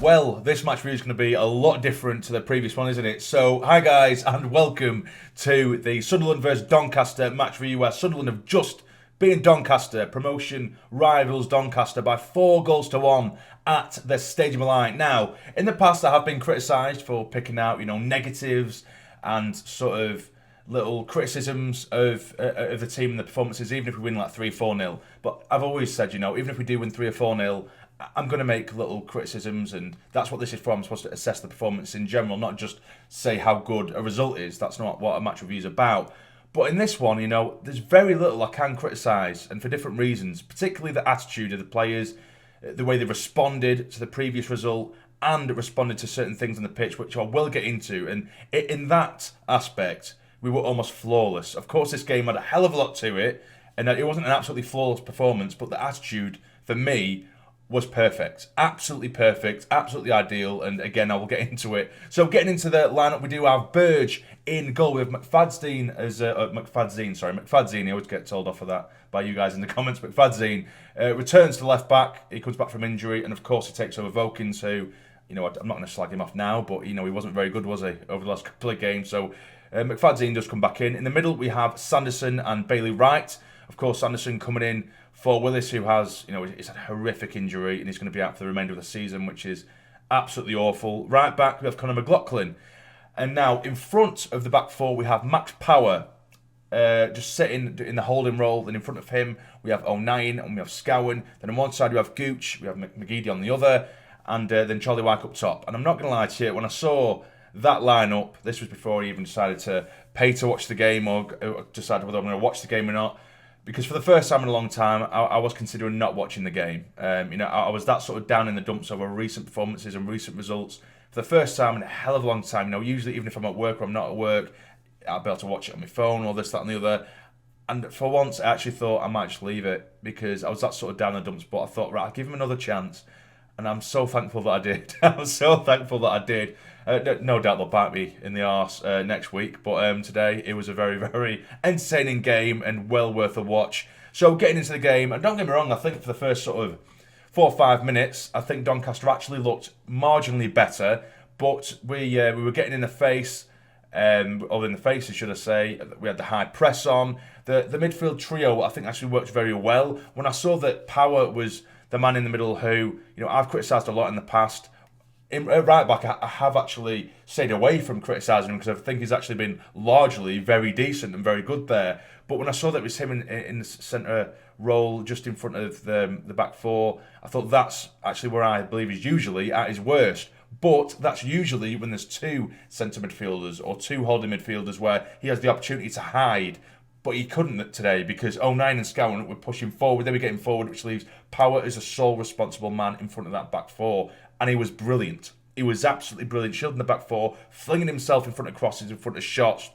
Well, this match review is going to be a lot different to the previous one, isn't it? So, hi guys, and welcome to the Sunderland versus Doncaster match review, where Sunderland have just beaten Doncaster, promotion rivals Doncaster, by 4-1 at the Stadium of Light. Now, in the past, I have been criticised for picking out, negatives and sort of little criticisms of the team and the performances, even if we win like 3-4-0. But I've always said, even if we do win 3 or 4-0, I'm going to make little criticisms, and that's what this is for. I'm supposed to assess the performance in general, not just say how good a result is. That's not what a match review is about. But in this one, there's very little I can criticise, and for different reasons, particularly the attitude of the players, the way they responded to the previous result, and responded to certain things on the pitch, which I will get into. And in that aspect, we were almost flawless. Of course, this game had a hell of a lot to it, and it wasn't an absolutely flawless performance, but the attitude, for me, was perfect. Absolutely perfect. Absolutely ideal. And again, I will get into it. So getting into the lineup, we do have Burge in goal with McFadzean as... McFadzean. I always get told off for that by you guys in the comments. McFadzean returns to left back. He comes back from injury. And of course, he takes over Vokins, who, I'm not going to slag him off now, but, he wasn't very good, was he, over the last couple of games. So McFadzean does come back in. In the middle, we have Sanderson and Bailey Wright. Of course, Sanderson coming in for Willis, who has, he's had a horrific injury and he's going to be out for the remainder of the season, which is absolutely awful. Right back, we have Conor McLaughlin. And now, in front of the back four, we have Max Power just sitting in the holding role. Then in front of him, we have O'Nien and we have Scowen. Then on one side, we have Gooch, we have McGeady on the other, and then Charlie Wyke up top. And I'm not going to lie to you, when I saw that lineup, this was before I even decided to pay to watch the game or decide whether I'm going to watch the game or not. Because for the first time in a long time, I was considering not watching the game. I was that sort of down in the dumps over recent performances and recent results. For the first time in a hell of a long time, usually even if I'm at work or I'm not at work, I'll be able to watch it on my phone or this, that and the other. And for once, I actually thought I might just leave it because I was that sort of down in the dumps. But I thought, right, I'll give him another chance. And I'm so thankful that I did. I'm so thankful that I did. No doubt they'll bite me in the arse next week. But today, it was a very, very entertaining game and well worth a watch. So getting into the game, and don't get me wrong, I think for the first sort of 4 or 5 minutes, I think Doncaster actually looked marginally better. But we were getting in the face, or in the faces, should I say. We had the high press on. The midfield trio, I think, actually worked very well. When I saw that Power was the man in the middle who, I've criticised a lot in the past. In right back, I have actually stayed away from criticising him because I think he's actually been largely very decent and very good there. But when I saw that it was him in the centre role, just in front of the back four, I thought that's actually where I believe he's usually at his worst. But that's usually when there's 2 centre midfielders or 2 holding midfielders where he has the opportunity to hide. But he couldn't today because O'Nien and Scowen were pushing forward. They were getting forward, which leaves Power as a sole responsible man in front of that back four. And he was brilliant. He was absolutely brilliant. Shielding the back four, flinging himself in front of crosses, in front of shots.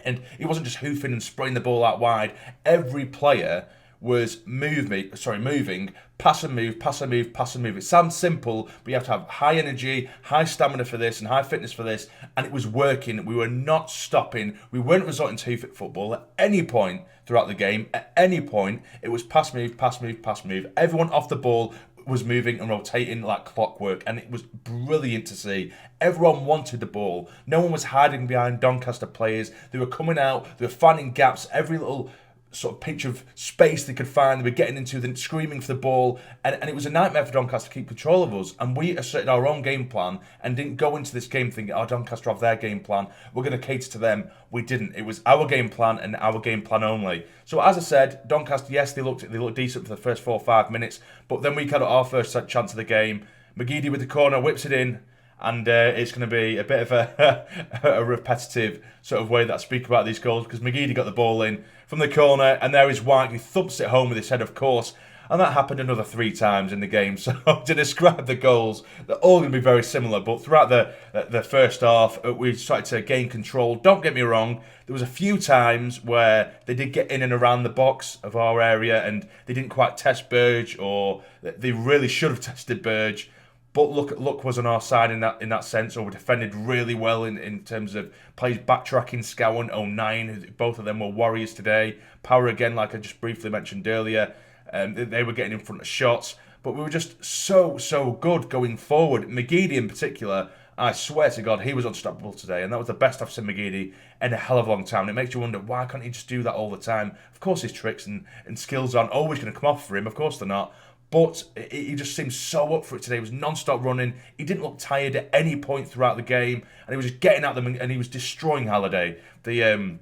And he wasn't just hoofing and spraying the ball out wide. Every player was moving, pass and move, pass and move, pass and move. It sounds simple, but you have to have high energy, high stamina for this, and high fitness for this. And it was working. We were not stopping. We weren't resorting to hoof football at any point throughout the game. At any point, it was pass, move, pass, move, pass, move. Everyone off the ball was moving and rotating like clockwork, and it was brilliant to see. Everyone wanted the ball. No one was hiding behind Doncaster players. They were coming out. They were finding gaps. Every little sort of pinch of space they could find, they were getting into, then screaming for the ball, and it was a nightmare for Doncaster to keep control of us. And we asserted our own game plan and didn't go into this game thinking, Doncaster have their game plan, we're going to cater to them. We didn't. It was our game plan and our game plan only. So as I said, Doncaster, yes, they looked decent for the first 4 or 5 minutes, but then we got our first chance of the game. McGeady with the corner, whips it in, and it's going to be a bit of a repetitive sort of way that I speak about these goals, because McGeady got the ball in from the corner, and there is White, who thumps it home with his head, of course. And that happened another 3 times in the game. So to describe the goals, they're all going to be very similar. But throughout the first half, we started to gain control. Don't get me wrong, there was a few times where they did get in and around the box of our area, and they didn't quite test Burge, or they really should have tested Burge. But luck was on our side in that sense, or we defended really well in terms of players backtracking. Scowen, O'Nien, both of them were warriors today. Power again, like I just briefly mentioned earlier, they were getting in front of shots. but we were just so good going forward. McGeady in particular, I swear to God, he was unstoppable today, and that was the best I've seen McGeady in a hell of a long time. And it makes you wonder, why can't he just do that all the time? Of course his tricks and skills aren't always going to come off for him, of course they're not. But he just seemed so up for it today. He was non-stop running. He didn't look tired at any point throughout the game, and he was just getting at them, and he was destroying Halliday, the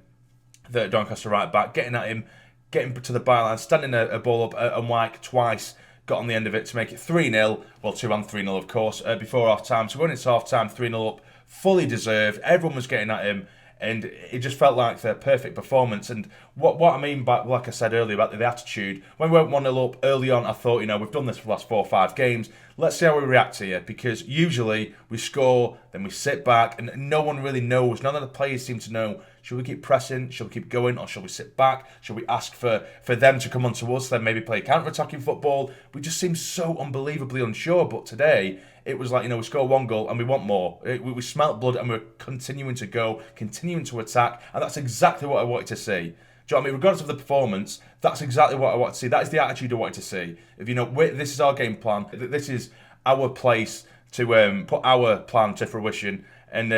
Doncaster right back, getting at him, getting to the byline, standing a ball up, and Wyke twice got on the end of it to make it 3-0. Well, 2 and 3-0, of course, before half-time. So going into half-time, 3-0 up, fully deserved. Everyone was getting at him, and it just felt like the perfect performance. And what I mean by, like I said earlier, about the attitude, when we went 1-0 up early on, I thought, we've done this for the last 4 or 5 games. Let's see how we react here, because usually we score, then we sit back, and no one really knows. None of the players seem to know. Should we keep pressing? Should we keep going? Or should we sit back? Should we ask for them to come onto us, then maybe play counter-attacking football? We just seem so unbelievably unsure. But today, it was like, we score 1 goal and we want more. We smelt blood and we're continuing to go, continuing to attack. And that's exactly what I wanted to see. Do you know what I mean? Regardless of the performance, that's exactly what I want to see. That is the attitude I wanted to see. If this is our game plan. This is our place to put our plan to fruition. And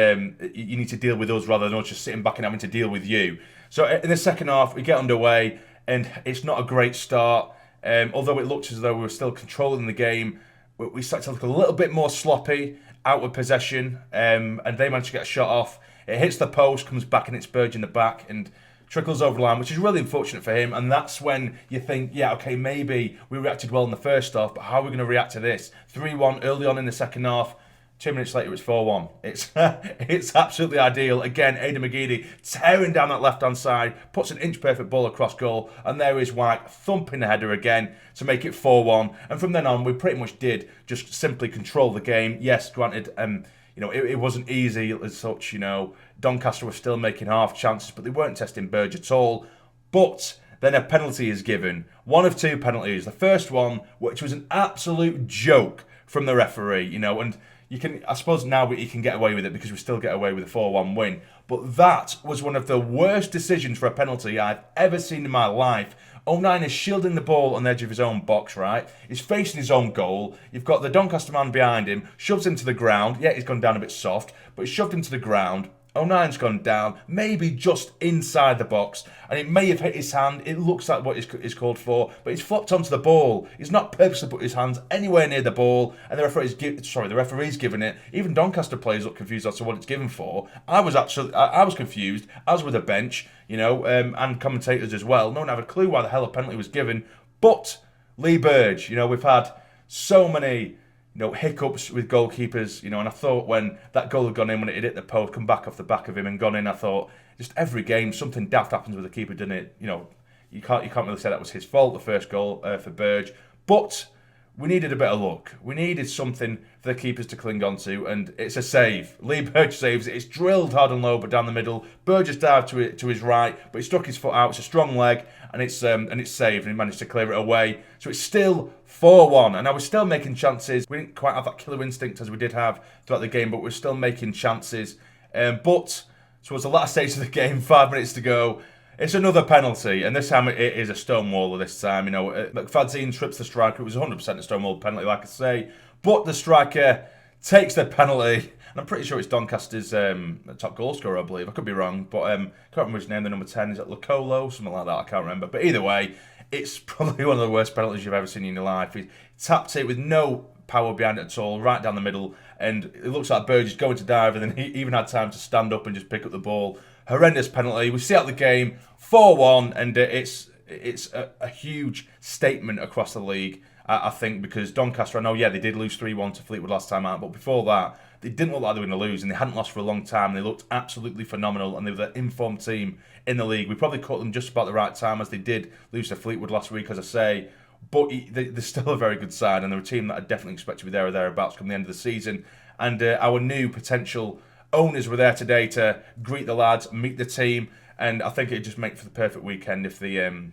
you need to deal with us rather than us just sitting back and having to deal with you. So in the second half, we get underway, and it's not a great start. Although it looked as though we were still controlling the game, we started to look a little bit more sloppy, out of possession, and they managed to get a shot off. It hits the post, comes back, and it's Burge in the back, and trickles over the line, which is really unfortunate for him. And that's when you think, yeah, okay, maybe we reacted well in the first half, but how are we going to react to this? 3-1 early on in the second half. 2 minutes later, it's 4-1. It's absolutely ideal. Again, Haydn McGeady tearing down that left-hand side, puts an inch-perfect ball across goal, and there is Wyke thumping the header again to make it 4-1. And from then on, we pretty much did just simply control the game. Yes, granted, it wasn't easy as such. Doncaster were still making half chances, but they weren't testing Burge at all. But then a penalty is given. 1 of 2 penalties. The first one, which was an absolute joke from the referee, and I suppose now you can get away with it because we still get away with a 4-1 win. But that was one of the worst decisions for a penalty I've ever seen in my life. 09 is shielding the ball on the edge of his own box, right? He's facing his own goal. You've got the Doncaster man behind him, shoves him to the ground. Yeah, he's gone down a bit soft, but he's shoved him to the ground. 09's gone down, maybe just inside the box, and it may have hit his hand. It looks like what is called for, but he's flopped onto the ball. He's not purposely put his hands anywhere near the ball, and the referee's given it. Even Doncaster players look confused as to what it's given for. I was confused, as were the bench, and commentators as well. No one had a clue why the hell a penalty was given. But Lee Burge, we've had so many hiccups with goalkeepers, and I thought when that goal had gone in, when it hit the post, come back off the back of him and gone in, I thought just every game something daft happens with the keeper, doesn't it? You can't really say that was his fault, the first goal for Burge, but we needed a bit of luck. We needed something for the keepers to cling on to, and it's a save. Lee Burge saves it. It's drilled hard and low, but down the middle. Burge has dived to his right, but he stuck his foot out. It's a strong leg, and it's saved, and he managed to clear it away. So it's still 4-1, and I was still making chances. We didn't quite have that killer instinct as we did have throughout the game, but we're still making chances. But towards the last stage of the game, 5 minutes to go, it's another penalty, and this time it is a stonewaller this time. McFadzean trips the striker. It was 100% a stonewall penalty, like I say. But the striker takes the penalty, and I'm pretty sure it's Doncaster's top goal scorer, I believe. I could be wrong, but I can't remember his name. The number 10, is it Locolo? Something like that, I can't remember. But either way, it's probably one of the worst penalties you've ever seen in your life. He tapped it with no power behind it at all, right down the middle, and it looks like Burge is going to dive, and then he even had time to stand up and just pick up the ball. Horrendous penalty. We see out the game, 4-1, and it's a huge statement across the league, I think, because Doncaster, I know, yeah, they did lose 3-1 to Fleetwood last time out, but before that, they didn't look like they were going to lose, and they hadn't lost for a long time. They looked absolutely phenomenal, and they were the informed team in the league. We probably caught them just about the right time, as they did lose to Fleetwood last week, as I say, but they're still a very good side, and they're a team that I definitely expect to be there or thereabouts come the end of the season. And our new potential owners were there today to greet the lads, meet the team, and I think it'd just make for the perfect weekend if they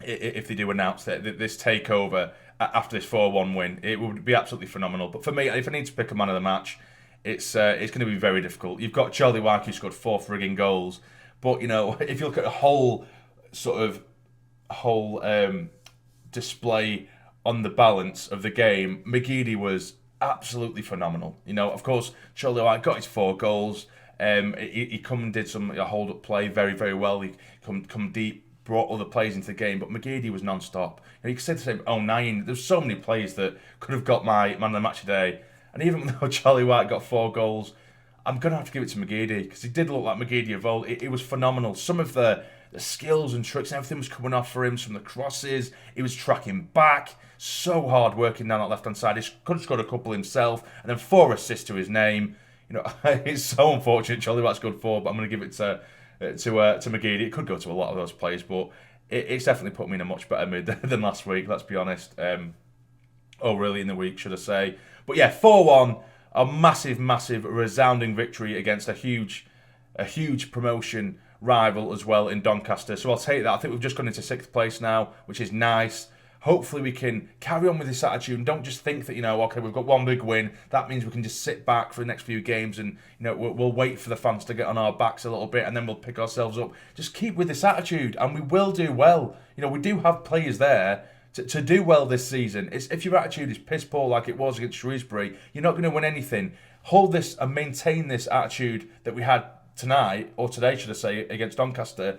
do announce this takeover after this 4-1 win. It would be absolutely phenomenal. But for me, if I need to pick a man of the match, it's going to be very difficult. You've got Charlie Wyke, who scored 4 frigging goals, but if you look at the whole display on the balance of the game, McGeady was absolutely phenomenal. You know, of course, Charlie White got his 4 goals. He come and did some hold-up play very, very well. He come deep, brought other players into the game, but McGeady was non-stop. And you could say the same, 09, there's so many players that could have got my man of the match today. And even though Charlie White got 4 goals, I'm going to have to give it to McGeady, because he did look like McGeady of old. It was phenomenal. Some of the skills and tricks and everything was coming off for him, from the crosses. He was tracking back. So hard working down that left-hand side. He could have scored a couple himself. And then 4 assists to his name. You know, it's so unfortunate Charlie White's good 4, but I'm going to give it to McGeady. It could go to a lot of those players, but it's definitely put me in a much better mood than last week, let's be honest. Really in the week, should I say. But yeah, 4-1. A massive, massive, resounding victory against a huge promotion rival as well in Doncaster. So I'll take that. I think we've just gone into 6th place now, which is nice. Hopefully we can carry on with this attitude and don't just think that, you know, okay, we've got 1 big win. That means we can just sit back for the next few games and, you know, we'll wait for the fans to get on our backs a little bit and then we'll pick ourselves up. Just keep with this attitude and we will do well. You know, we do have players there to do well this season. If your attitude is piss poor like it was against Shrewsbury, you're not going to win anything. Hold this and maintain this attitude that we had tonight, or today should I say, against Doncaster,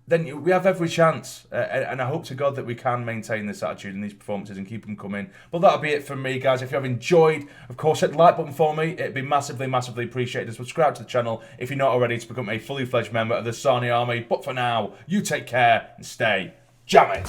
then we have every chance. And I hope to God that we can maintain this attitude in these performances and keep them coming. But that'll be it from me, guys. If you have enjoyed, of course, hit the like button for me. It'd be massively, massively appreciated. Subscribe to the channel if you're not already to become a fully fledged member of the Sarny Army. But for now, you take care and stay jamming.